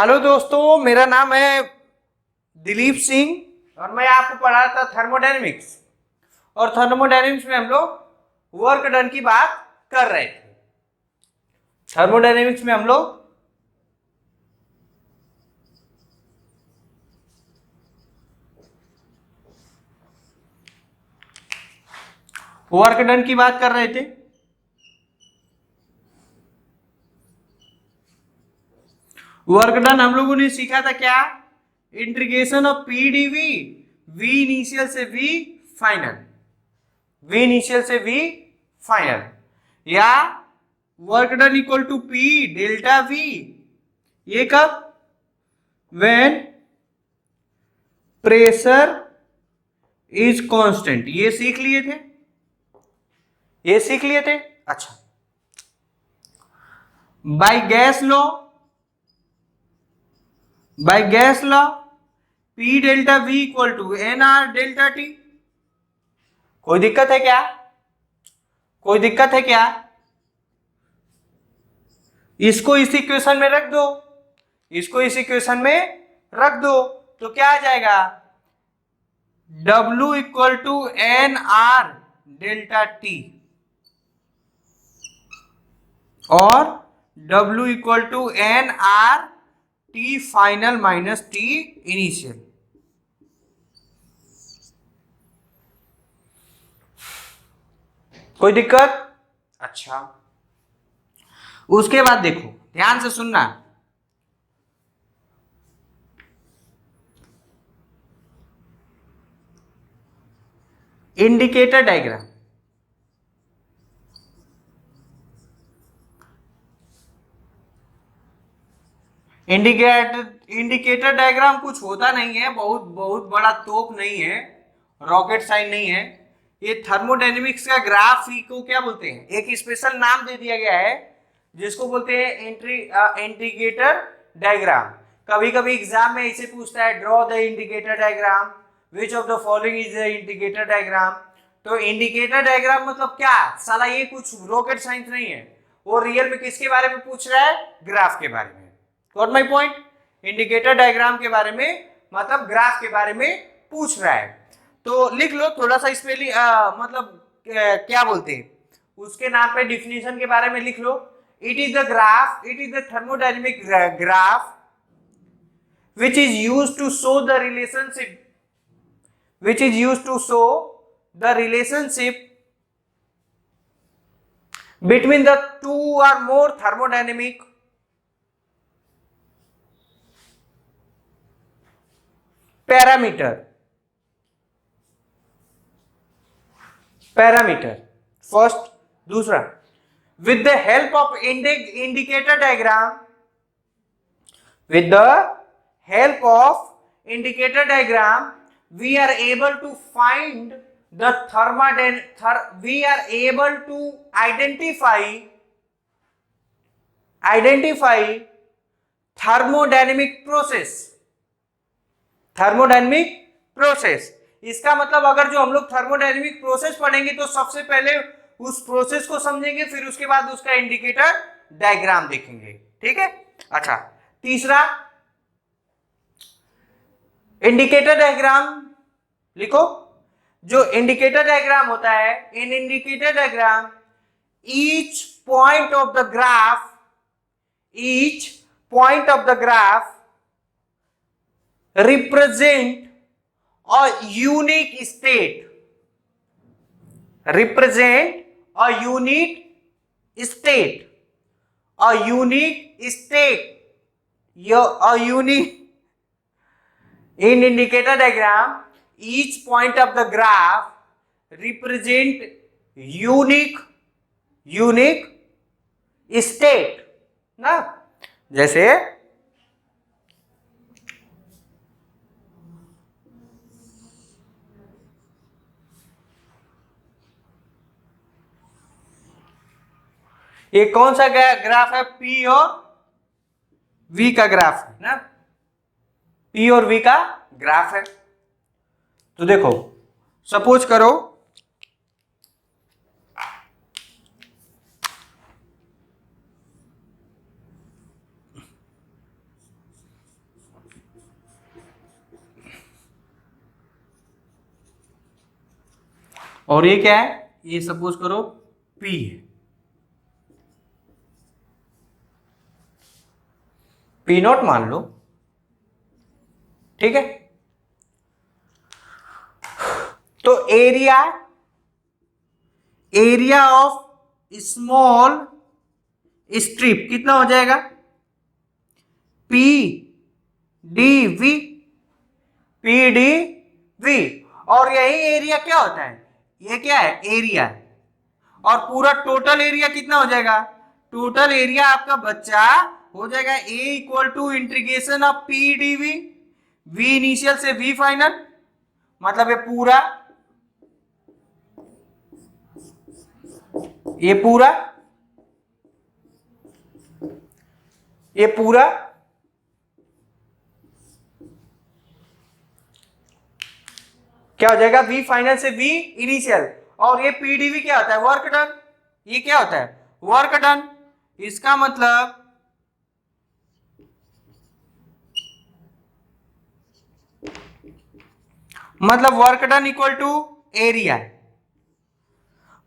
Hello दोस्तों, मेरा नाम है दिलीप सिंह और मैं आपको पढ़ा था थर्मोडायनेमिक्स। और थर्मोडायनेमिक्स में हम लोग वर्क डन की बात कर रहे थे। थर्मोडायनेमिक्स में हम लोग वर्क डन की बात कर रहे थे। वर्क डन हम लोगों ने सीखा था क्या? Integration of P DV, V initial से वी फाइनल, वी इनिशियल से वी फाइनल, या work done equal to P delta V. ये कब? When pressure is constant. ये सीख लिए थे, ये सीख लिए थे। अच्छा, by gas law, by gas law P delta V equal to N R delta T. कोई दिक्कत है क्या? कोई दिक्कत है क्या? इसको इस इक्वेशन में रख दो, इसको इस इक्वेशन में रख दो तो क्या आ जाएगा? W equal to N R delta T और W equal to N R T final minus T initial. कोई दिक्कत? अच्छा, उसके बाद देखो, ध्यान से सुनना। इंडिकेटर डायग्राम, इंडिकेटर डायग्राम कुछ होता नहीं है, बहुत बहुत बड़ा तोप नहीं है, रॉकेट साइन नहीं है। ये थर्मोडायनेमिक्स का ग्राफ ही को क्या बोलते हैं, एक स्पेशल नाम दे दिया गया है जिसको बोलते हैं इंडिकेटर डायग्राम। कभी कभी एग्जाम में इसे पूछता है, draw the indicator diagram, which of the following is the indicator diagram. तो इंडिकेटर डायग्राम मतलब क्या साला, ये कुछ रॉकेट साइंस नहीं है, वो रियल में किसके बारे में पूछ रहा है? ग्राफ के बारे में। Got my point? Indicator diagram के बारे में मतलब ग्राफ के बारे में पूछ रहा है। तो लिख लो थोड़ा सा स्पेलिंग, मतलब क्या बोलते हैं उसके नाम पे, डिफिनेशन के बारे में लिख लो। It is the graph, it is the thermodynamic graph which is used to show the relationship, which is used to show the relationship between the two or more thermodynamic parameter, parameter first। दूसरा, with the help of indicator diagram, with the help of indicator diagram we are able to find the we are able to identify thermodynamic process, thermodynamic process. इसका मतलब अगर जो हम लोग thermodynamic process पढ़ेंगे तो सबसे पहले उस प्रोसेस को समझेंगे, फिर उसके बाद उसका इंडिकेटर डायग्राम देखेंगे। ठीक है? अच्छा, तीसरा, इंडिकेटर डायग्राम लिखो। जो इंडिकेटर डायग्राम होता है, in indicator diagram each point of the graph, each point of the graph represent a unique state, represent a unique state, a unique state, a unique, in indicator diagram each point of the graph represent unique state ना। जैसे ये कौन सा graph है? P और we का graph है ना, पी और वी का ग्राफ है। तो देखो, सपोज करो और ये क्या है, ये सपोज करो P है, P0 मान लो, ठीक है। तो एरिया ऑफ स्मॉल स्ट्रिप कितना हो जाएगा, P D V, P D V. और यही एरिया क्या होता है, ये क्या है एरिया, और पूरा टोटल एरिया कितना हो जाएगा, टोटल एरिया आपका बच्चा हो जाएगा A equal to integration of P D V, V initial से वी फाइनल, मतलब ये पूरा ये पूरा ये पूरा क्या हो जाएगा, वी फाइनल से वी इनिशियल, और ये पीडीवी क्या होता है, वर्क डन। ये क्या होता है, वर्क डन। इसका मतलब work done equal to area,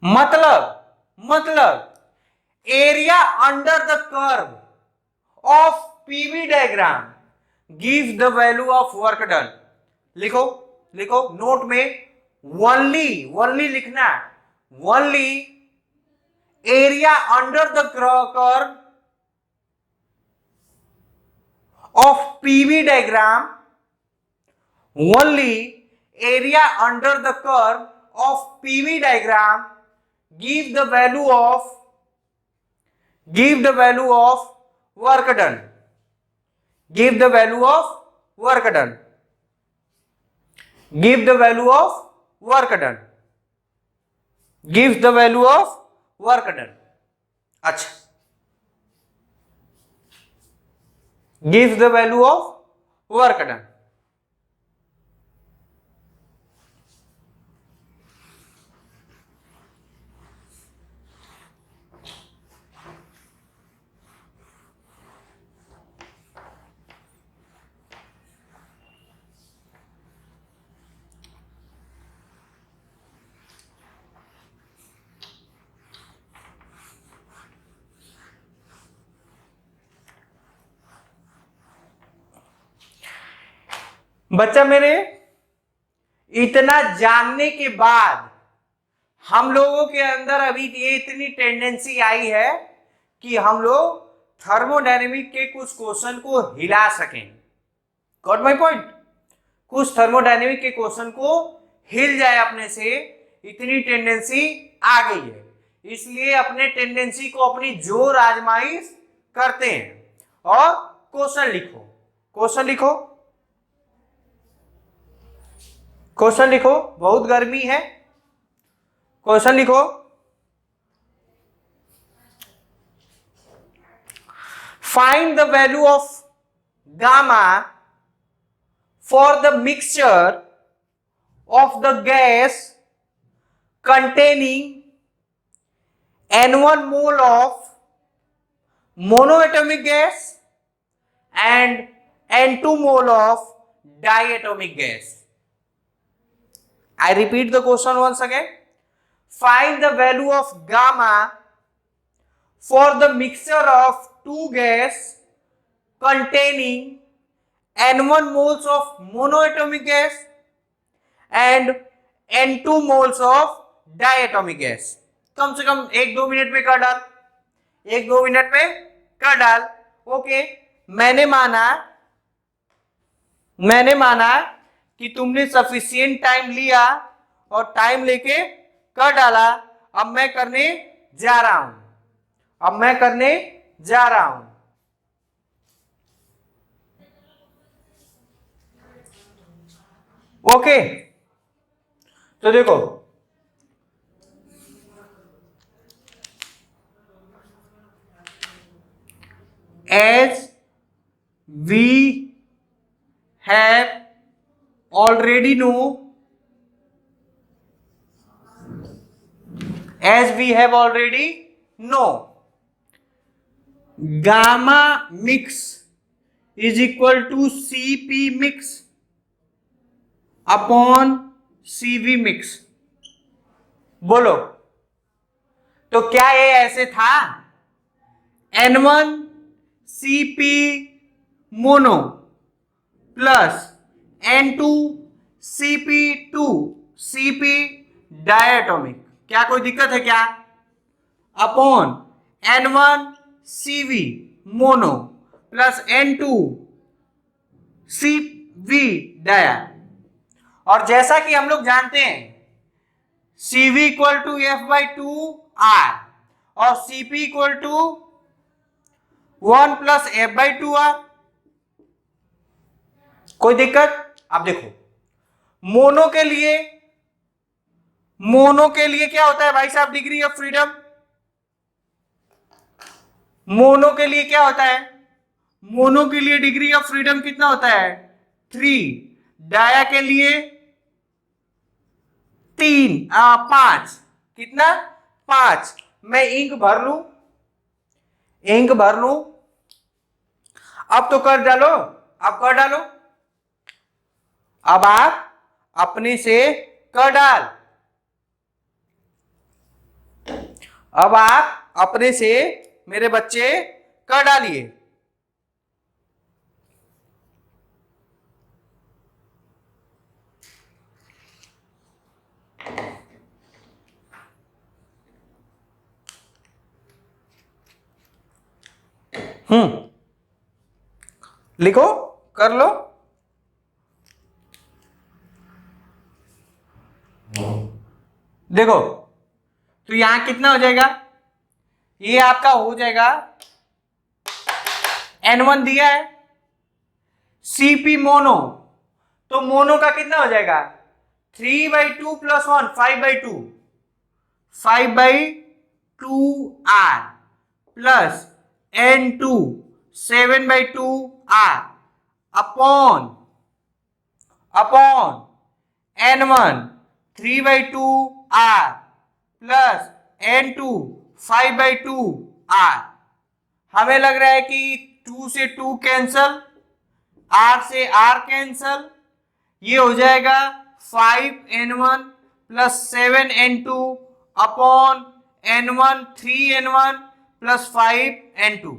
मतलब area under the curve of PV diagram gives the value of work done. लिखो नोट में वनली लिखना, only area under the curve of PV diagram, only area under the curve of PV diagram give the value of work done, give the value of work done, give the value of work done, gives the value of work done। अच्छा, gives the value of work done। बच्चा मेरे, इतना जानने के बाद हम लोगों के अंदर अभी ये इतनी टेंडेंसी आई है कि हम लोग थर्मोडायनेमिक के कुछ क्वेश्चन को हिला सकें। Got my point? कुछ थर्मोडायनेमिक के क्वेश्चन को हिल जाए अपने से, इतनी टेंडेंसी आ गई है। इसलिए अपने टेंडेंसी को अपनी जोर आजमाइश करते हैं और क्वेश्चन लिखो। बहुत गर्मी है, क्वेश्चन लिखो। Find the value of gamma for the mixture of the gas containing N1 mole of monoatomic gas and N2 mole of diatomic gas. I repeat the question once again. Find the value of gamma for the mixture of two gas containing N1 moles of monoatomic gas and N2 moles of diatomic gas. कम से कम 1-2 minute में कर डाल। Okay, मैंने माना कि तुमने सफिशिएंट टाइम लिया और टाइम लेके कर डाला। अब मैं करने जा रहा हूं। ओके, तो देखो, as we have already know, gamma mix is equal to Cp mix upon Cv mix। बोलो, तो क्या ये ऐसे था? N1Cp mono plus N2Cp2Cp diatomic, क्या कोई दिक्कत है क्या? Upon N1Cv mono plus N2Cv dia. और जैसा कि हम लोग जानते हैं Cv इक्वल टू F/2R और Cp equal to 1 plus F/2R। कोई दिक्कत? अब देखो, मोनो के लिए क्या होता है भाई साहब? Degree of freedom. मोनो के लिए क्या होता है? मोनो के लिए डिग्री ऑफ फ्रीडम कितना होता है? 3। डाया के लिए 5। कितना? 5। मैं इंक भर लू। अब तो कर डालो, अब कर डालो, अब आप अपने से कर डाल, अब आप अपने से मेरे बच्चे कर डालिए। लिखो, कर लो। देखो, तो यहां कितना हो जाएगा? ये आपका हो जाएगा, N1 दिया है, Cp मोनो, तो मोनो का कितना हो जाएगा? 3/2 plus 1 5/2 5/2R plus N2 7/2R upon N1 3/2R plus N2 5/2R। हमें लग रहा है कि 2 से 2 कैंसल, R से R कैंसल, ये हो जाएगा 5N1 plus 7N2 upon N1 3N1 plus 5N2।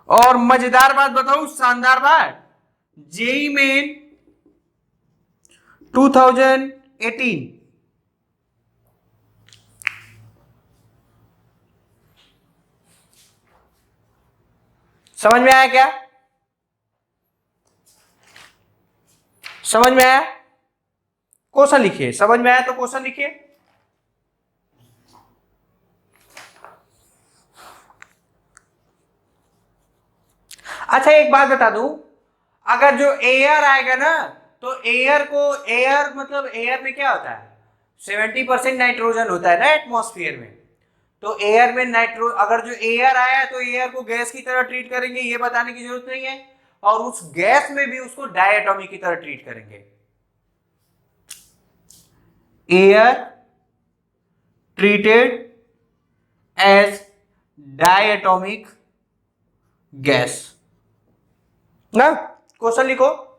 और मजेदार बात बताऊं, शानदार बात, जेई मेन 2018 समझ में आया क्या? समझ में आया? क्वेश्चन लिखिए, समझ में आया तो क्वेश्चन लिखिए। अच्छा, एक बात बता दूं, अगर जो एयर आएगा ना, तो एयर मतलब एयर में क्या होता है? 70% नाइट्रोजन होता है ना एटमॉस्फेयर में। तो एयर में अगर जो एयर आया तो एयर को गैस की तरह ट्रीट करेंगे, ये बताने की जरूरत नहीं है। और उस गैस में भी उसको डायटोमिक की तरह ट्रीट करेंगे। Air treated as diatomic gas ना। क्वेश्चन लिखो,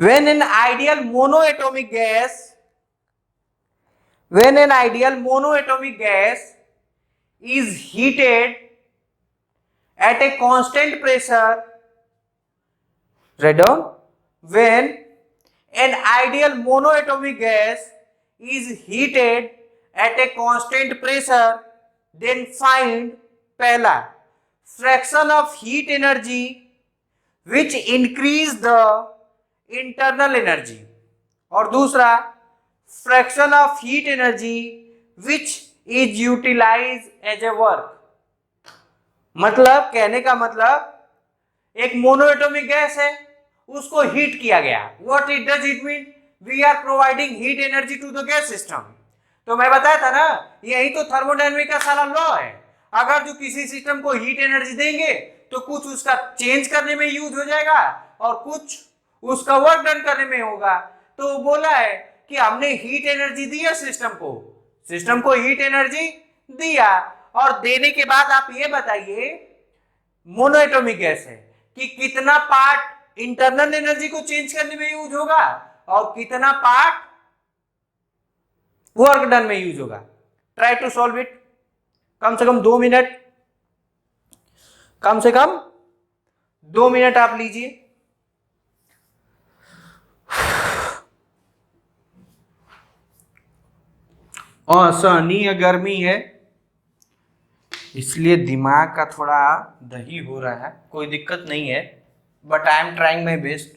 when an ideal monoatomic gas is heated at a constant pressure, write down, when an ideal monoatomic gas is heated at a constant pressure, then find पहला fraction of heat energy which increase the internal energy, और दूसरा fraction of heat energy which is utilized as a work। मतलब कहने का मतलब, एक monoatomic gas है, उसको हीट किया गया। What it does it mean? We are providing heat energy to the gas system. तो मैं बताया था ना, यही तो थर्मोडायनेमिक का सारा लॉ है। अगर जो किसी सिस्टम को हीट एनर्जी देंगे तो कुछ उसका चेंज करने में यूज हो जाएगा और कुछ उसका वर्क डन करने में होगा। तो बोला है कि हमने हीट एनर्जी दिया सिस्टम को हीट एनर्जी दिया, और देने के बाद आप ये बताइए, मोनोएटॉमिक गैस है कि कितना पार्ट इंटरनल एनर्जी को चेंज करने में यूज होगा और कितना पार्ट वर्क डन में यूज होगा। Try to solve it. कम से कम 2 मिनट, कम से कम 2 मिनट आप लीजिए। असहनीय गर्मी है इसलिए दिमाग का थोड़ा दही हो रहा है, कोई दिक्कत नहीं है, but I am trying my best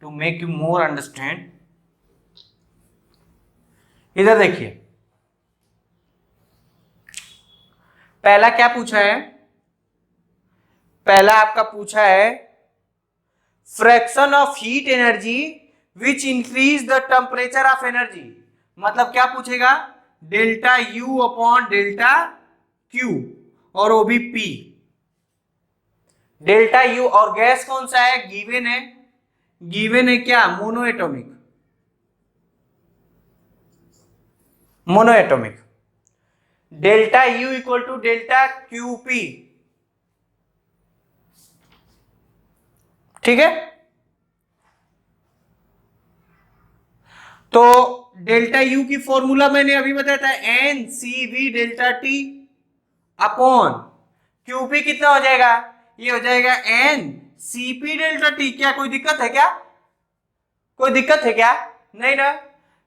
to make you more understand. इधर देखिए, पहला क्या पूछा है, पहला आपका पूछा है fraction of heat energy which increase the temperature of energy. मतलब क्या पूछेगा, delta U upon delta Q और वो भी पी। डेल्टा यू और गैस कौन सा है, गिवन है, गिवन है क्या, mono atomic, mono atomic. Delta U equal to delta Q P, ठीक है। तो डेल्टा यू की फॉर्मूला मैंने अभी बताया था, N C V delta T upon Q P कितना हो जाएगा, ये हो जाएगा N C P delta T. क्या कोई दिक्कत है क्या, कोई दिक्कत है क्या, नहीं ना।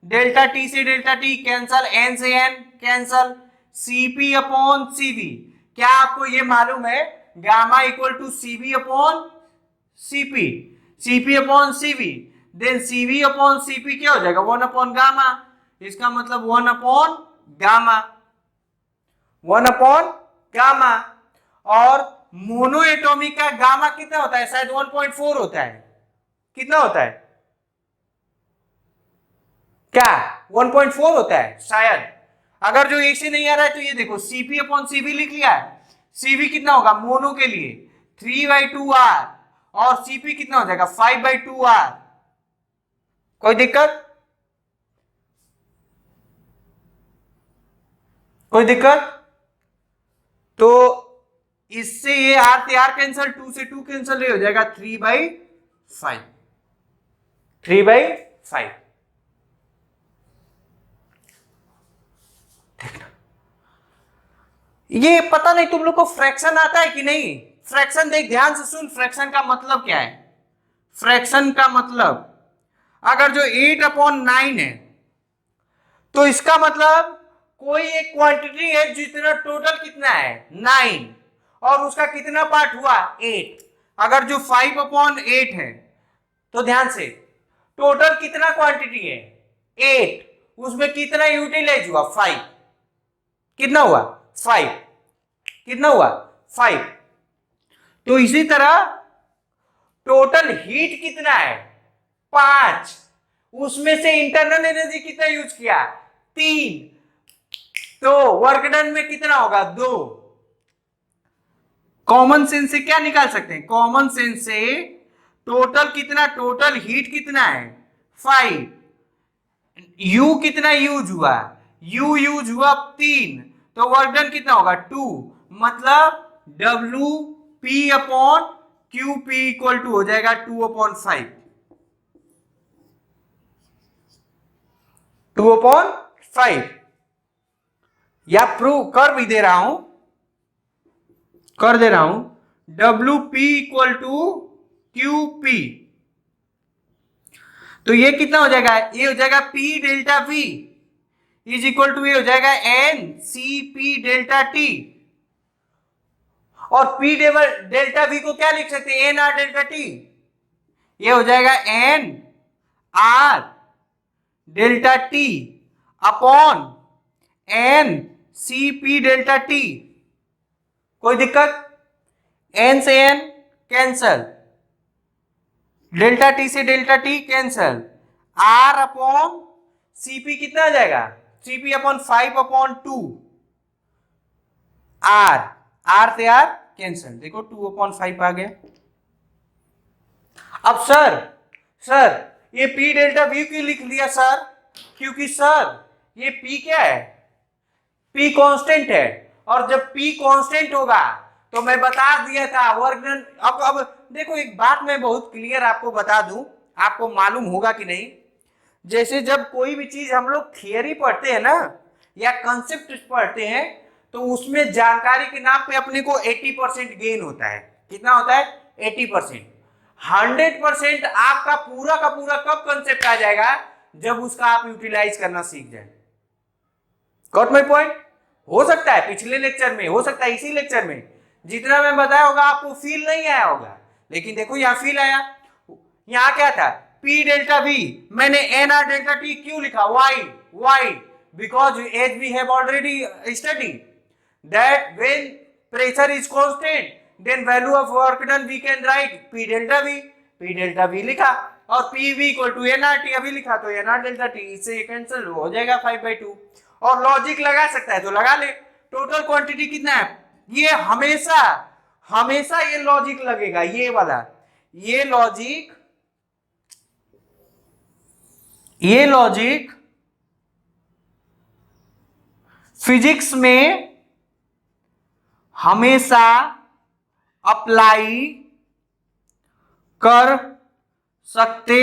डेल्टा टी से डेल्टा टी कैंसल, एन से N cancel, C P upon C V. क्या आपको ये मालूम है gamma equal to C V upon C P, C P upon C V, then C V upon C P क्या हो जाएगा, 1 अपॉन गामा। इसका मतलब 1 अपॉन गामा, 1 अपॉन गामा। और मोनो एटॉमिक का गामा कितना होता है, शायद 1.4 होता है, कितना होता है, क्या 1.4 होता है शायद। अगर जो एक से नहीं आ रहा है तो ये देखो सीपी अपॉन सीवी लिख लिया है। सीवी कितना होगा मोनो के लिए 3/2r और सीपी कितना हो जाएगा 5/2r। कोई दिक्कत, कोई दिक्कत। तो इससे ये r से r कैंसल, 2 से 2 कैंसल, हो जाएगा 3/5, 3/5। देखना, ये पता नहीं तुम लोग को फ्रैक्शन आता है कि नहीं। फ्रैक्शन देख, ध्यान से सुन, फ्रैक्शन का मतलब क्या है। फ्रैक्शन का मतलब अगर जो 8/9 है तो इसका मतलब कोई एक क्वांटिटी है जितना टोटल कितना है 9 और उसका कितना पार्ट हुआ 8। अगर जो 5/8 है तो ध्यान से टोटल कितना क्वांटिटी है 8, उसमें कितना यूटिलाइज हुआ 5, कितना हुआ 5, कितना हुआ 5। तो इसी तरह टोटल हीट कितना है 5, उसमें से इंटरनल एनर्जी कितना यूज किया 3, तो वर्क डन में कितना होगा 2। कॉमन सेंस से क्या निकाल सकते हैं, कॉमन सेंस से टोटल कितना, टोटल हीट कितना है 5, यू कितना यूज हुआ, यू यूज हुआ 3, तो वर्क डन कितना होगा 2। मतलब W P upon Q P equal to हो जाएगा 2/5, 2/5। या प्रूव कर भी दे रहा हूं, कर दे रहा हूं, W P equal to Q P. तो ये कितना हो जाएगा, ये हो जाएगा P delta V is equal to ये हो जाएगा N C P delta T. और पी डेल्टा वी को क्या लिख सकते हैं, एन आर डेल्टा टी। ये हो जाएगा N R delta T upon N C P delta T. कोई दिक्कत, एन से एन कैंसल, डेल्टा टी से delta T cancel, R upon C P कितना आ जाएगा, सीपी अपॉन 5/2, आर, आर से आर कैंसल, देखो 2/5 आ गया। अब सर, सर ये पी डेल्टा वी क्यों लिख लिया सर, क्योंकि सर ये पी क्या है, पी कांस्टेंट है, और जब पी कांस्टेंट होगा तो मैं बता दिया था वर्क डन। अब देखो एक बात मैं बहुत क्लियर आपको बता दूं, आपको मालूम होगा कि नहीं। जैसे जब कोई भी चीज हम लोग थियरी पढ़ते हैं ना या कंसेप्ट पढ़ते हैं, तो उसमें जानकारी के नाम पे अपने को 80% गेन होता है। कितना होता है? 80%। 100% आपका पूरा का पूरा कब कंसेप्ट आ जाएगा? जब उसका आप यूटिलाइज करना सीख जाए। Got my point? हो सकता है पिछले लेक्चर में, हो सकता है इसी लेक्चर में जितना मैं बताया होगा आपको फील नहीं आया होगा, लेकिन देखो यहाँ फील आया। यहाँ क्या था? P डेल्टा V, मैंने NR डेल्टा T क्यों लिखा? Why? Because as we have already studied that when pressure is constant, then value of work done we can write P delta V लिखा, और PV इक्वल टू NRT अभी लिखा, तो NR delta T इससे cancel हो जाएगा 5/2। और logic लगा सकता है तो लगा ले। टोटल क्वांटिटी कितना है? ये हमेशा ये लॉजिक लगेगा, ये वाला, ये लॉजिक फिजिक्स में हमेशा अप्लाई कर सकते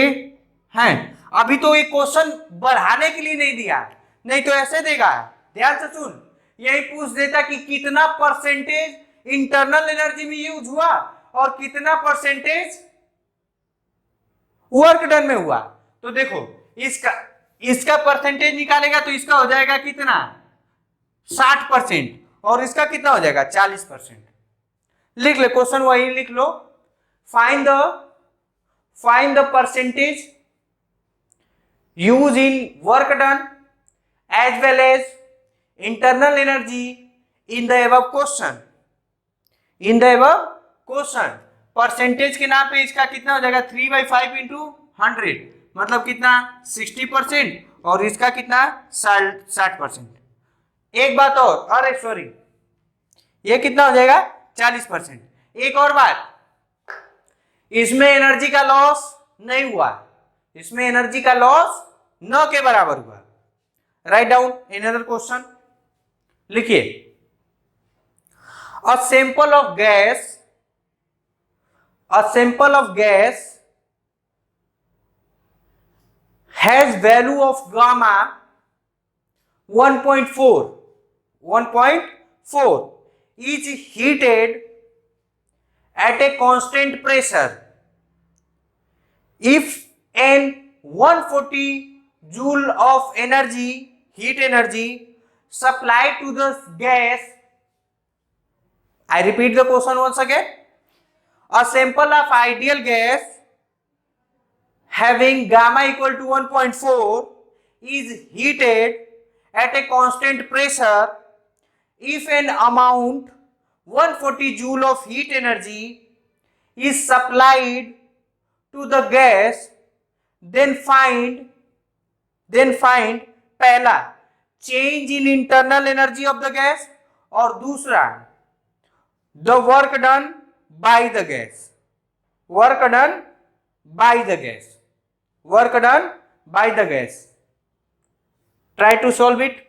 हैं। अभी तो एक क्वेश्चन बढ़ाने के लिए नहीं दिया, नहीं तो ऐसे देगा। ध्यान से सुन, यही पूछ देता कि कितना परसेंटेज इंटरनल एनर्जी में यूज हुआ और कितना परसेंटेज वर्क डन में हुआ। तो देखो इसका परसेंटेज निकालेगा तो इसका हो जाएगा कितना? 60%, और इसका कितना हो जाएगा? 40%। लिख ले, क्वेश्चन वही लिख लो। Find the percentage use in work done as well as internal energy in the above question. Percentage के नाम पे इसका कितना हो जाएगा? 3/5 इंटू 100, मतलब कितना? 60%, और इसका कितना? 60%। एक बात और, अरे सॉरी, ये कितना हो जाएगा? 40%। एक और बात, इसमें एनर्जी का लॉस नहीं हुआ, इसमें एनर्जी का लॉस न के बराबर हुआ। राइट डाउन अनदर क्वेश्चन, लिखिए। A sample of gas has value of gamma 1.4 is heated at a constant pressure. If an 140 joule of heat energy supplied to the gas, I repeat the question once again. A sample of ideal gas having gamma equal to 1.4 is heated at a constant pressure. If an amount 140 joule of heat energy is supplied to the gas, then find पहला change in internal energy of the gas, और दूसरा the work done by the gas. Try to solve it.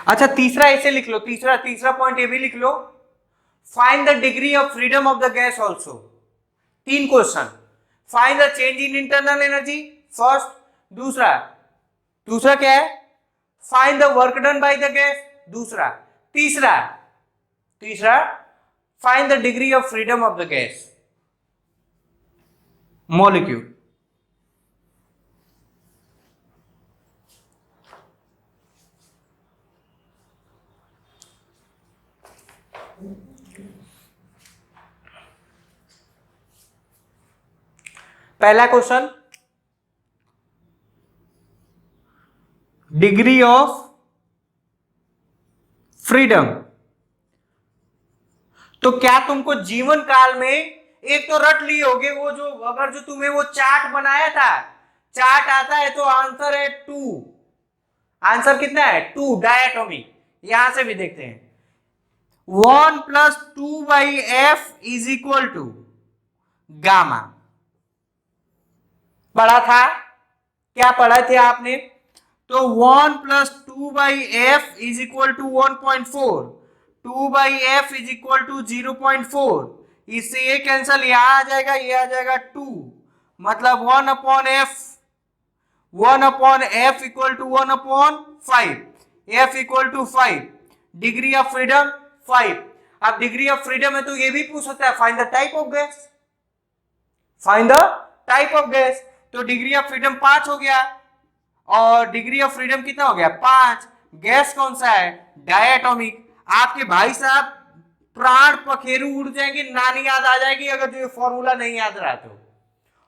अच्छा, तीसरा ऐसे लिख लो, तीसरा point ये भी लिख लो। Find the degree of freedom of the gas also. 3 question. Find the change in internal energy first, दूसरा क्या है? Find the work done by the gas, दूसरा। तीसरा find the degree of freedom of the gas molecule. पहला question, degree of freedom. तो क्या तुमको जीवन काल में एक तो रट लिए होगे, वो जो तुम्हें वो चार्ट बनाया था, चार्ट आता है तो आंसर है 2। आंसर कितना है? 2 डायटोमिक। यहां से भी देखते हैं, 1 plus 2/f is equal to gamma. पढ़ा था, क्या पढ़ा थे आपने? तो 1 plus 2/f is equal to 1.4, 2/f is equal to 0.4, इससे ये कैंसल, यहां आ जाएगा, ये आ जाएगा 2, मतलब 1/f, 1/f equal to 1/5, f equal to 5, degree of freedom 5। अब डिग्री ऑफ फ्रीडम है तो ये भी पूछ सकता है find the type of gas, find the type of gas. तो डिग्री ऑफ फ्रीडम 5 हो गया और डिग्री ऑफ फ्रीडम कितना हो गया 5। गैस कौन सा है? डायटोमिक। आपके भाई साहब प्राण पखेरु उड़ जाएंगे, नानी याद आ जाएगी अगर जो फॉर्मूला नहीं याद रहा तो।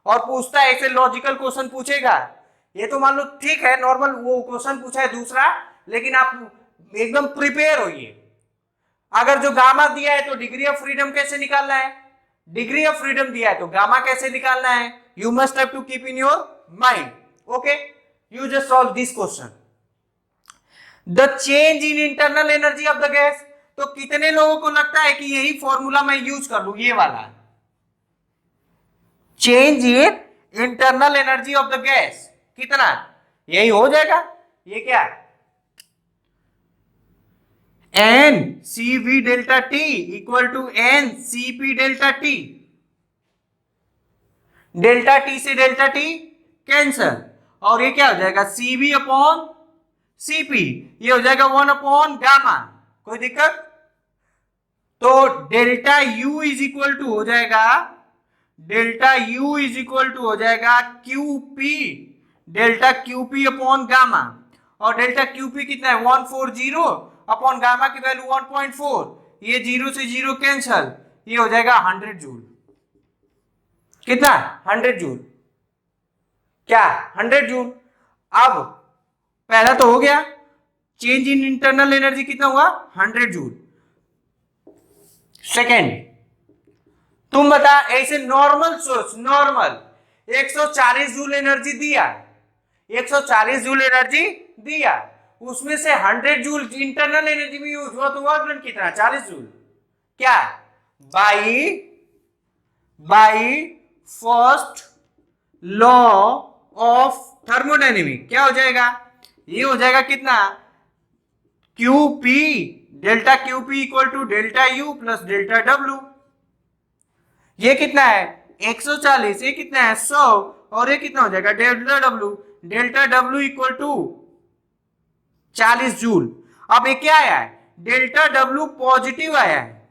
और पूछता है ऐसे लॉजिकल क्वेश्चन पूछेगा, ये तो मान लो ठीक है नॉर्मल वो क्वेश्चन पूछा है दूसरा, लेकिन आप एकदम प्रिपेयर होइए। अगर जो गामा दिया है तो डिग्री ऑफ फ्रीडम कैसे निकालना है, डिग्री ऑफ फ्रीडम दिया है तो गामा कैसे निकालना है, you must have to keep in your mind. Okay, you just solve this question. The change in internal energy of the gas, तो कितने लोगों को लगता है कि यही फॉर्मूला मैं यूज कर लूं, ये वाला change in internal energy of the gas कितना, यही हो जाएगा। ये क्या N C V delta T equal to N C P delta T, delta T से डेल्टा टी कैंसल और ये क्या हो जाएगा Cv अपॉन Cp, ये हो जाएगा 1 अपॉन गामा। कोई दिक्कत? तो delta U is equal to हो जाएगा, delta U is equal to हो जाएगा QP, delta QP upon gamma. और डेल्टा QP कितना है 140 अपॉन गामा की वैल्यू 1.4, ये 0 से 0 कैंसल, ये हो जाएगा 100 जूल। कितना 100 जूल, क्या 100 जूल। अब पहला तो हो गया, चेंज इन इंटरनल एनर्जी कितना हुआ 100 जूल। सेकेंड तुम बता, ऐसे नॉर्मल सोच, नॉर्मल 140 जूल एनर्जी दिया, 140 जूल एनर्जी दिया, उसमें से 100 जूल इंटरनल एनर्जी में यूज हुआ तो वर्क कितना 40 जूल। क्या by first law of thermodynamic क्या हो जाएगा, ये हो जाएगा कितना QP, delta QP equal to delta U plus delta W। ये कितना है 140, ये कितना है 100 और ये कितना हो जाएगा delta W, delta W equal to 40 joule. अब ये क्या आया है डेल्टा W पॉजिटिव आया है,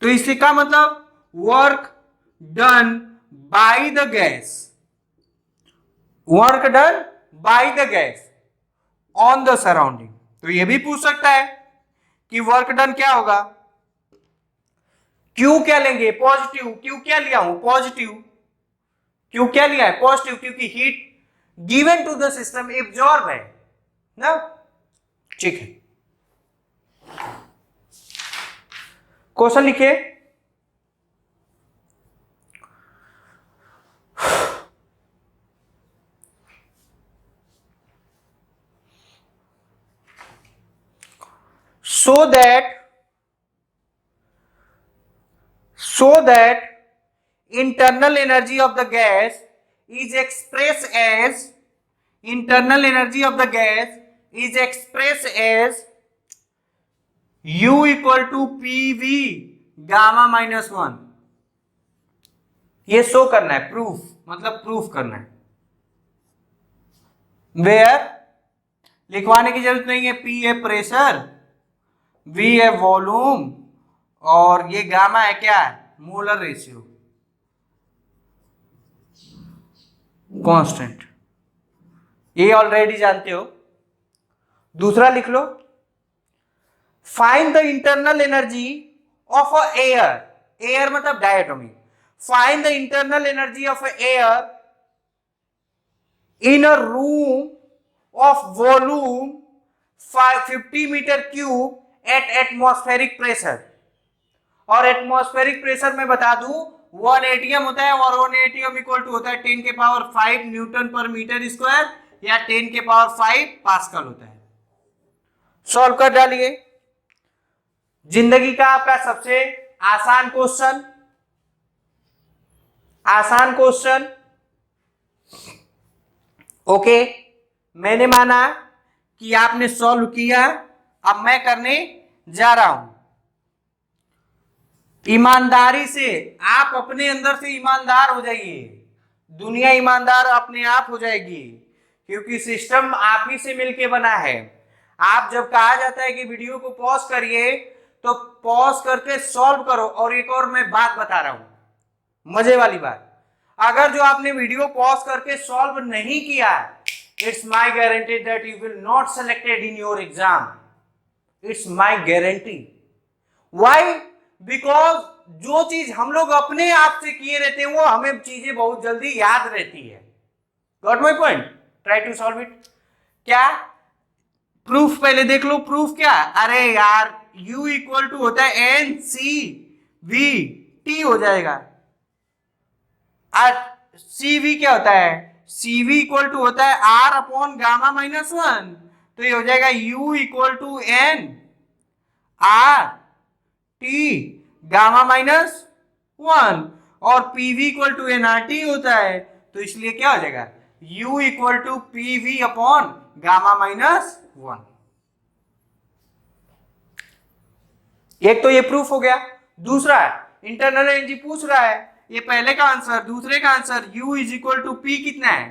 तो इससे का मतलब work done by the gas, work done by the gas on the surrounding. तो ये भी पूछ सकता है कि वर्क डन क्या होगा, क्यू क्या लेंगे पॉजिटिव, क्यू क्या लिया हूं पॉजिटिव, क्यू क्या लिया है पॉजिटिव, क्योंकि heat given to the system absorb है ना। ठीक है, क्वेश्चन लिखिए। so that internal energy of the gas is expressed as, internal energy of the gas is expressed as U equal to PV gamma -1। ये show करना है, proof मतलब proof करना है। वेयर लिखवाने की जरूरत नहीं है, P है प्रेशर, V है वॉल्यूम और ये गामा है क्या मोलर रेशियो कांस्टेंट, ये ऑलरेडी जानते हो। दूसरा लिख लो, find the internal energy of a air, air मतलब diatomic, find the internal energy of a air in a room of volume 50 metre cube at atmospheric pressure. और एटमॉस्फेरिक प्रेशर में बता दूं 1 एटीएम होता है और 1 एटीएम इक्वल टू होता है 10 के पावर 5 न्यूटन पर मीटर स्क्वायर या 10 के पावर 5 पास्कल होता है। सॉल्व कर डालिए। जिंदगी का आपका सबसे आसान क्वेश्चन, ओके। मैंने माना कि आपने सॉल्व किया, अब मैं करने जा रहा हूं। ईमानदारी से आप अपने अंदर से ईमानदार हो जाइए, दुनिया ईमानदार अपने आप हो जाएगी, क्योंकि सिस्टम आप ही से मिलके बना है। आप जब कहा जाता है कि वीडियो को पॉज करिए तो पॉज करके सॉल्व करो। और एक और मैं बात बता रहा हूं, मजे वाली बात, अगर जो आपने वीडियो पॉज करके सॉल्व नहीं किया, it's my guarantee that you will not selected in your exam. It's my guarantee. Why? Because जो चीज हम लोग अपने आप से किए रहते हैं वो हमें चीजें बहुत जल्दी याद रहती है। Got my point? Try to solve it. क्या प्रूफ पहले देख लो। प्रूफ क्या? अरे यार u इक्वल टू होता है एन सी वी टी हो जाएगा। सी वी क्या होता है? सी वी इक्वल टू होता है R upon gamma minus one. तो ये हो जाएगा u equal to N R T gamma minus one, और PV equal to N R T होता है। तो इसलिए क्या हो जाएगा? u equal to P V upon gamma minus one. एक तो ये प्रूफ हो गया। दूसरा, इंटरनल एनर्जी पूछ रहा है, ये पहले का आंसर। दूसरे का answer u is equal to P कितना है?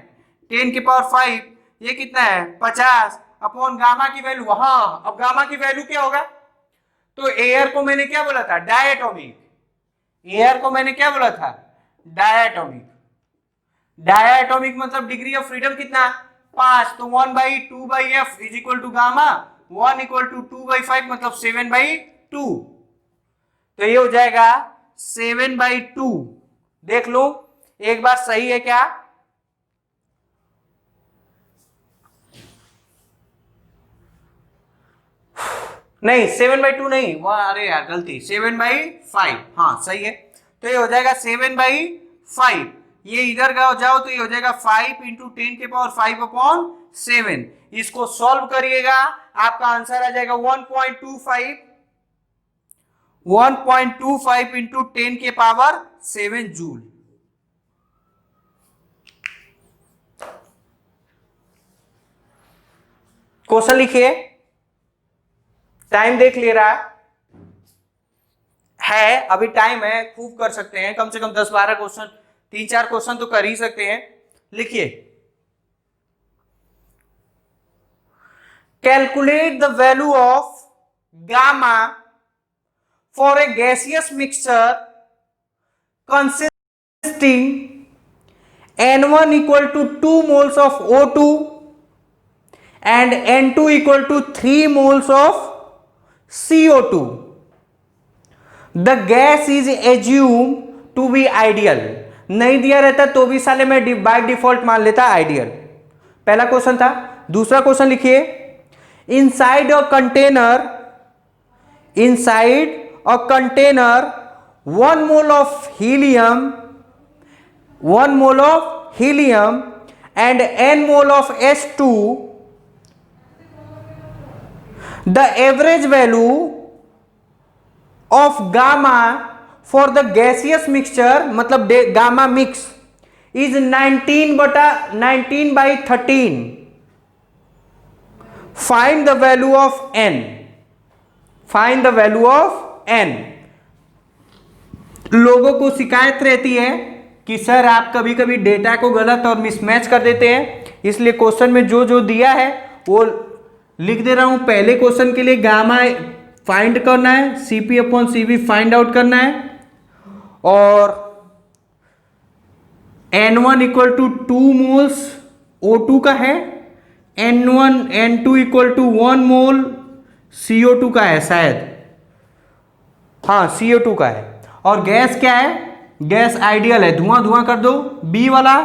10 के पावर 5। ये कितना है? 50 अपॉन गामा की वैल्यू। हाँ, अब गामा की वैल्यू क्या होगा? तो एयर को मैंने क्या बोला था? डायटोमिक। एयर को मैंने क्या बोला था? डायटोमिक। डायटोमिक मतलब डिग्री ऑफ फ्रीडम कितना? 5। तो 1/2/f is equal to gamma 1 equal to 2/5 मतलब 7/2। तो ये हो जाएगा 7/2। देख लो एक बार सही है क्या? नहीं 7/2 नहीं, वह अरे यार गलती, 7/5। हाँ सही है। तो ये हो जाएगा 7/5। ये इधर का जाओ तो ये हो जाएगा 5 इंटू 10 के पावर 5 अपॉन 7। इसको सॉल्व करिएगा, आपका आंसर आ जाएगा 1.25। 1.25 इंटू 10 के पावर 7 जूल। क्वेश्चन लिखिए, टाइम देख ले रहा है, अभी टाइम है, खूब कर सकते हैं, कम से कम 10-12 क्वेश्चन, 3-4 क्वेश्चन तो कर ही सकते हैं। लिखिए, calculate the value of gamma for a gaseous mixture consisting N1 equal to 2 moles of O2 and N2 equal to 3 moles of CO2. The gas is assumed to be ideal. नहीं दिया रहता तो भी साले मैं बाय डिफॉल्ट मान लेता ideal. पहला क्वेश्चन था। दूसरा क्वेश्चन लिखिए, inside a container 1 mole of helium and n mole of H2, the average value of gamma for the gaseous mixture मतलब gamma mix is 19/13। find the value of n। Find the value of n। लोगों को शिकायत रहती है कि sir आप कभी कभी डेटा को गलत और मिसमैच कर देते हैं, इसलिए क्वेश्चन में जो जो दिया है वो लिख दे रहा हूं। पहले क्वेश्चन के लिए गामा फाइंड करना है, CP/CV फाइंड आउट करना है, और N1 equal to 2 moles O2 का है, N2 equal to 1 mole CO2 का है शायद, हाँ CO2 का है। और गैस क्या है? गैस आइडियल है, धुआं धुआं कर दो। बी वाला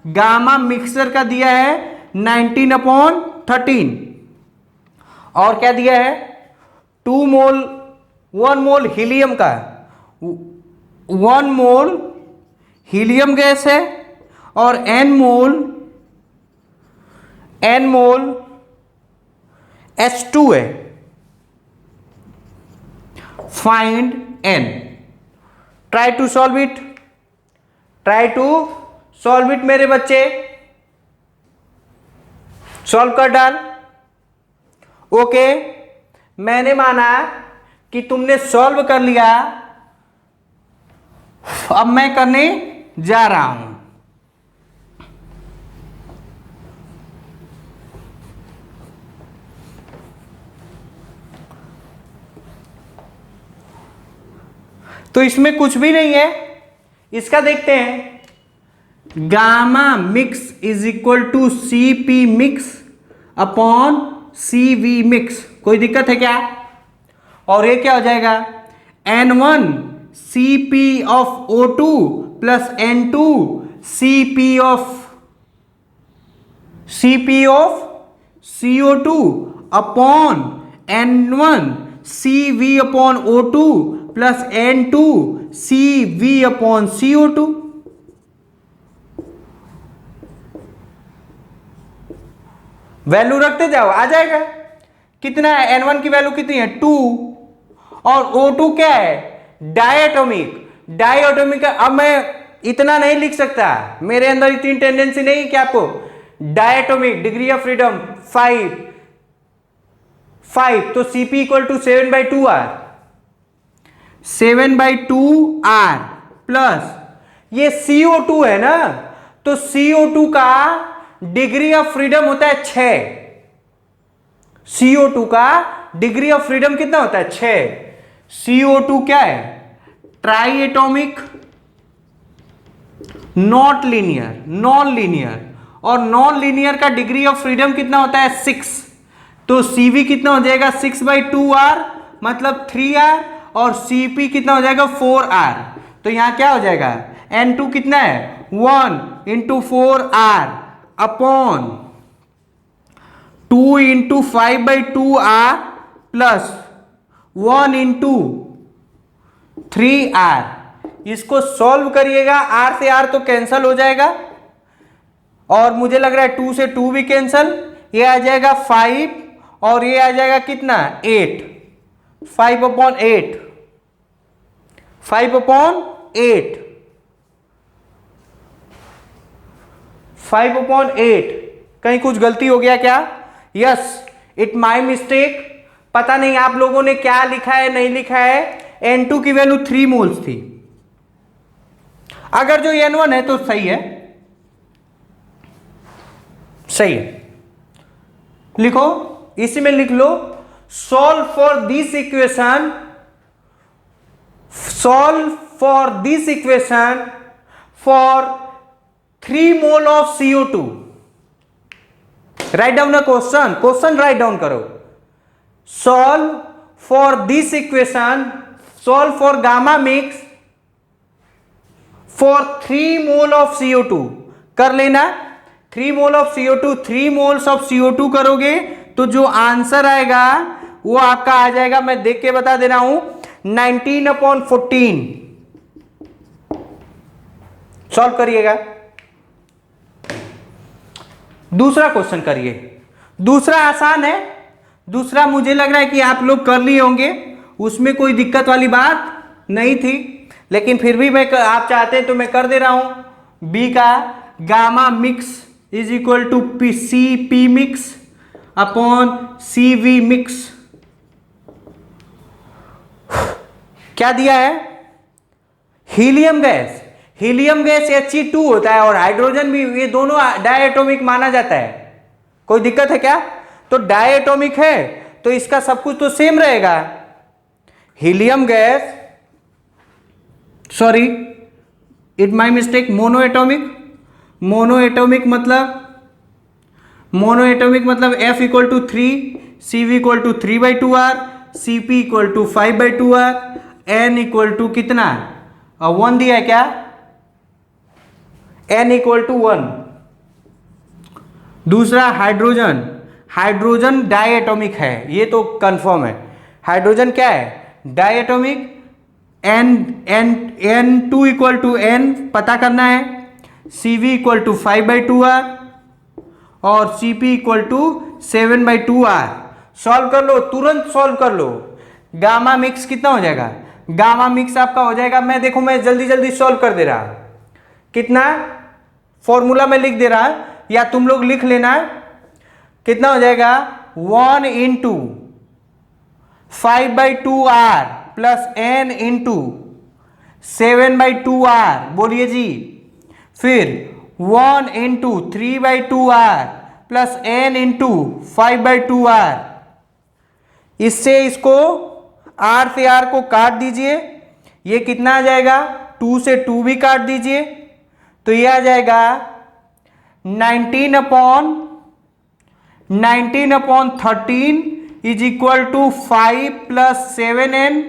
गामा मिक्सर का दिया है 19/13, और क्या दिया है? 1 मोल हीलियम का, 1 मोल हीलियम गैस है, और n मोल H2 है। Find n. Try to solve it, try to solve it मेरे बच्चे, सॉल्व कर डाल. ओके, मैंने माना कि तुमने सॉल्व कर लिया, अब मैं करने जा रहा हूं. तो इसमें कुछ भी नहीं है, इसका देखते हैं. Gamma mix is equal to C P mix upon C V mix. कोई दिक्कत है क्या? और ये क्या हो जाएगा? N1 Cp of O2 plus N2 Cp of CO2 upon N1 Cv upon O2 plus N2 Cv upon CO2. Value रखते जाओ, आ जाएगा. कितना है? N1 की वैल्यू कितनी है? 2. और O2 क्या है? डायटोमिक. डायटोमिक. अब मैं इतना नहीं लिख सकता, मेरे अंदर इतनी टेंडेंसी नहीं कि आपको. Diatomic degree of freedom 5. तो Cp equal to 7/2R. 7/2R plus ये CO2 है ना, तो CO2 का डिग्री ऑफ फ्रीडम होता है 6. CO2 का डिग्री ऑफ फ्रीडम कितना होता है? 6. CO2 क्या है? Try atomic, not linear, non linear. और नॉन लीनियर का डिग्री ऑफ फ्रीडम कितना होता है? 6. तो Cv कितना हो जाएगा? 6/2R मतलब 3R. और Cp कितना हो जाएगा? 4R. तो यहां क्या हो जाएगा? N2 कितना है? 1 into 4R upon 2 into 5/2R plus 1 into 3R. इसको सॉल्व करिएगा, R से R तो कैंसल हो जाएगा, और मुझे लग रहा है 2 से 2 भी कैंसल. ये आ जाएगा 5 और ये आ जाएगा कितना? 8. 5/8. 5/8. 5/8. कहीं कुछ गलती हो गया क्या? Yes, it my mistake. पता नहीं आप लोगों ने क्या लिखा है, नहीं लिखा है. N2 की वैल्यू 3 मोल्स थी. अगर जो N1 है तो सही है, सही है. लिखो, इसी में लिख लो. Solve for this equation, solve for this equation for 3 mole of CO2. Write down a question, question write down करो. Solve for this equation, solve for gamma mix for 3 mole of CO2. कर लेना. 3 mole of CO2, 3 moles of CO2 करोगे तो जो answer आएगा वो आपका आ जाएगा, मैं देख के बता दे रहा हूं, 19/14. सॉल्व करिएगा. दूसरा क्वेश्चन करिए. दूसरा आसान है. दूसरा मुझे लग रहा है कि आप लोग कर लिए होंगे, उसमें कोई दिक्कत वाली बात नहीं थी, लेकिन फिर भी मैं आप चाहते हैं तो मैं कर दे रहा हूं. बी का gamma mix is equal to C P mix upon C V mix. क्या दिया है? Helium gas. Helium gas He2 होता है और हाइड्रोजन भी, ये दोनों डायटोमिक माना जाता है. कोई दिक्कत है क्या? तो डायटोमिक है तो इसका सब कुछ तो सेम रहेगा. Helium gas, sorry it my mistake, monoatomic. Monoatomic मतलब F equal to 3, CV equal to 3/2R, CP equal to 5/2R, N equal to कितना? 1 दिया है क्या? N equal to 1. दूसरा हाइड्रोजन. हाइड्रोजन डायटोमिक है, ये तो कंफर्म है. हाइड्रोजन क्या है? Diatomic. N2 equal to N पता करना है. CV इक्वल टू 5/2R और CP equal to 7/2R. Solve कर लो, तुरंत सॉल्व कर लो. गामा मिक्स कितना हो जाएगा, गामा मिक्स आपका हो जाएगा, मैं देखो मैं जल्दी जल्दी सॉल्व कर दे रहा, कितना फॉर्मूला में लिख दे रहा या तुम लोग लिख लेना, कितना हो जाएगा 1 into 5/2r plus n into 7/2r, बोलिए जी, फिर 1 into 3/2r plus n into 5/2r, इससे इसको r से r को काट दीजिए, ये कितना आ जाएगा 2 से 2 भी काट दीजिए, तो ये आ जाएगा 19/13 is equal to 5 plus 7n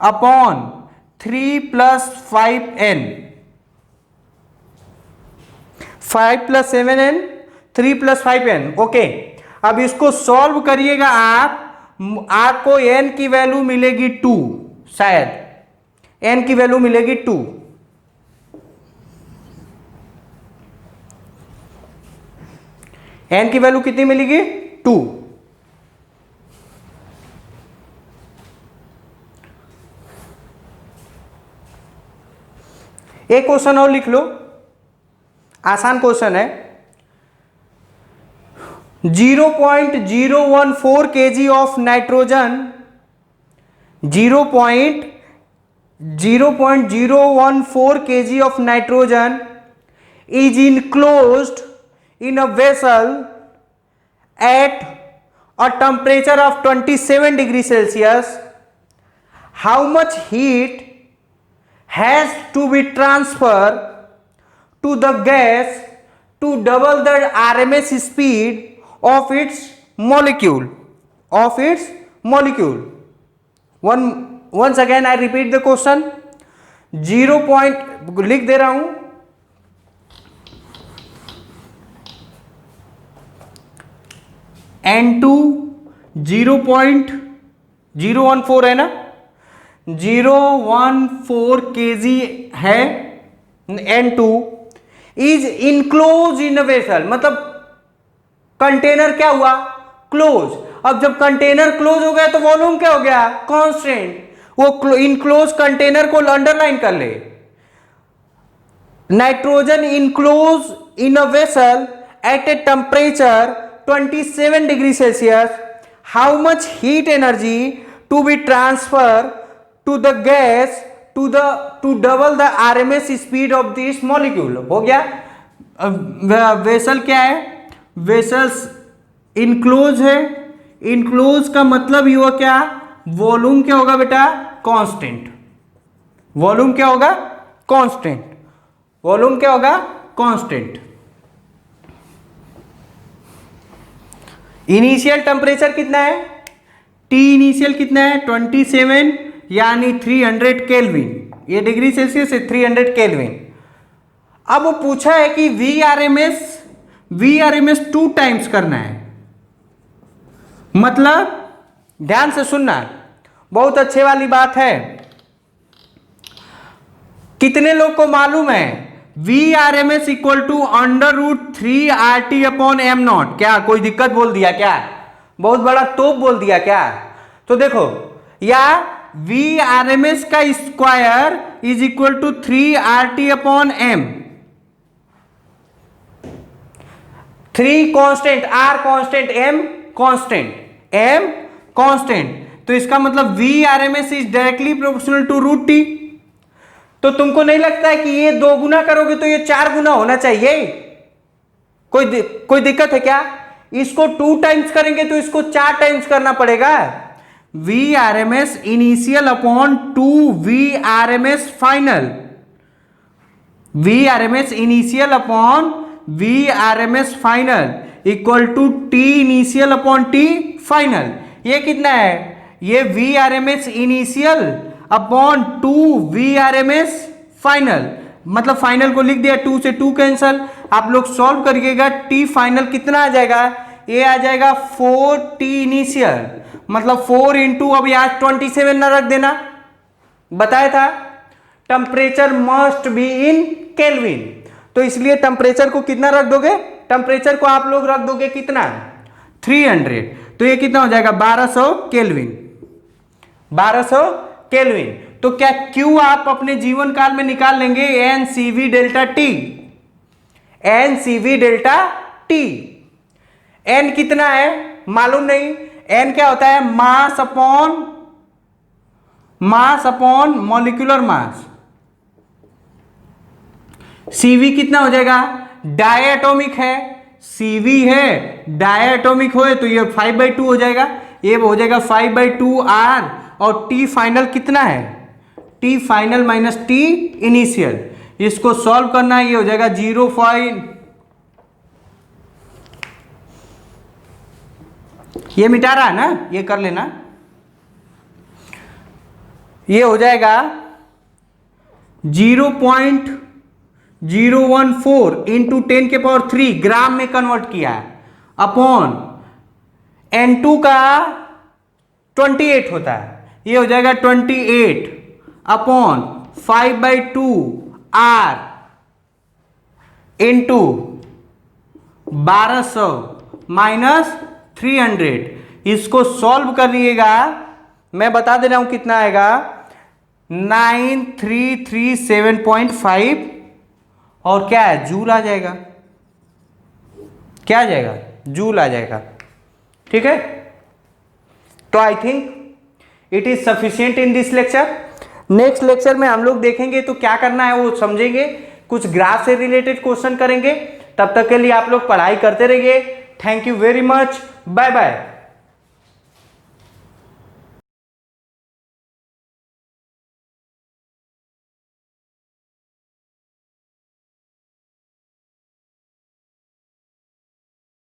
अपॉन 3 plus 5n, 5 plus 7n 3 plus 5n। Okay, अब इसको सॉल्व करिएगा आप, आपको n की वैल्यू मिलेगी 2, शायद n की वैल्यू मिलेगी 2, n की वैल्यू कितनी मिलेगी 2। एक क्वेश्चन और लिख लो, आसान क्वेश्चन है, 0.014 kg of nitrogen, 0.014 kg of nitrogen is enclosed in a vessel at a temperature of 27 degrees Celsius. How much heat has to be transferred to the gas to double the RMS speed of its molecule? Once again I repeat the question. 0 point लिख दे रहा हूं, N2 0.014 है ना, 014 kg है N2, is enclose in vessel, मतलब container क्या हुआ close. अब जब कंटेनर क्लोज हो गया तो वॉल्यूम क्या हो गया कांस्टेंट, वो इनक्लोज कंटेनर को अंडरलाइन कर ले, nitrogen enclose in a vessel at a temperature 27 degree Celsius, how much heat energy to be transfer to the gas to double the RMS speed of this molecule. हो गया, vessel क्या है, vessels enclose है, enclose का मतलब ये हुआ क्या, वॉल्यूम क्या होगा बेटा कांस्टेंट, वॉल्यूम क्या होगा कांस्टेंट, वॉल्यूम क्या होगा कांस्टेंट। इनिशियल टेम्परेचर कितना है, टी इनिशियल कितना है 27 यानी 300 केल्विन, ये डिग्री सेल्सियस है 300 केल्विन। अब वो पूछा है कि V R M S 2 times करना है, मतलब ध्यान से सुनना, बहुत अच्छे वाली बात है। कितने लोग को मालूम है V R M S equal to √3 RT upon M naught, क्या कोई दिक्कत बोल दिया क्या, बहुत बड़ा तोप बोल दिया क्या, तो देखो, या वी आर एम एस का square is equal to 3 RT upon M, 3 constant, R constant, M constant, तो इसका मतलब V R M S is directly proportional to √T। तो तुमको नहीं लगता है कि ये 2 गुना करोगे तो ये 4 गुना होना चाहिए, कोई दिक्कत है क्या, इसको 2 टाइम्स करेंगे तो इसको 4 टाइम्स करना पड़ेगा, V R M S initial upon 2 V R M S final, V R M S initial upon V R M S final equal to T initial upon T final. ये कितना है, ये V R M S initial upon 2 V R M S final, मतलब final को लिख दिया, 2 से 2 cancel, आप लोग सॉल्व करिएगा, टी फाइनल कितना आ जाएगा, ये आ जाएगा 4 टी इनिशियल, मतलब 4 इंटू, अब यहाँ 27 ना रख देना, बताया था temperature must be in kelvin, तो इसलिए टेम्परेचर को कितना रख दोगे, टेम्परेचर को आप लोग रख दोगे कितना 300, तो ये कितना हो जाएगा 1200 केल्विन, 1200 केल्विन। तो क्या Q आप अपने जीवन काल में निकाल लेंगे, NCV delta T, NCV delta T। N कितना है मालूम नहीं, N क्या होता है, mass upon molecular mass. CV कितना हो जाएगा, डायटोमिक है, CV है डायटोमिक हो तो ये 5/2 हो जाएगा, ये हो जाएगा 5/2 R। और T फाइनल कितना है, T final minus T initial, इसको सॉल्व करना है, ये हो जाएगा 0. ये मिटा रहा है ना, ये कर लेना, ये हो जाएगा 0.014 इंटू 10⁻³ ग्राम में कन्वर्ट किया है, अपॉन N2 का 28 होता है, ये हो जाएगा 28 अपॉन 5/2 R इंटू 1200 माइनस 300। इसको सॉल्व करिएगा, मैं बता दे रहा हूं कितना आएगा, 9337.5 और क्या है, जूल आ जाएगा, क्या आ जाएगा, जूल आ जाएगा। ठीक है, तो I think it is sufficient in this lecture. Next lecture में हम लोग देखेंगे तो क्या करना है वो समझेंगे, कुछ ग्राफ से रिलेटेड क्वेश्चन करेंगे। तब तक के लिए आप लोग पढ़ाई करते रहिए। Thank you very much, bye bye.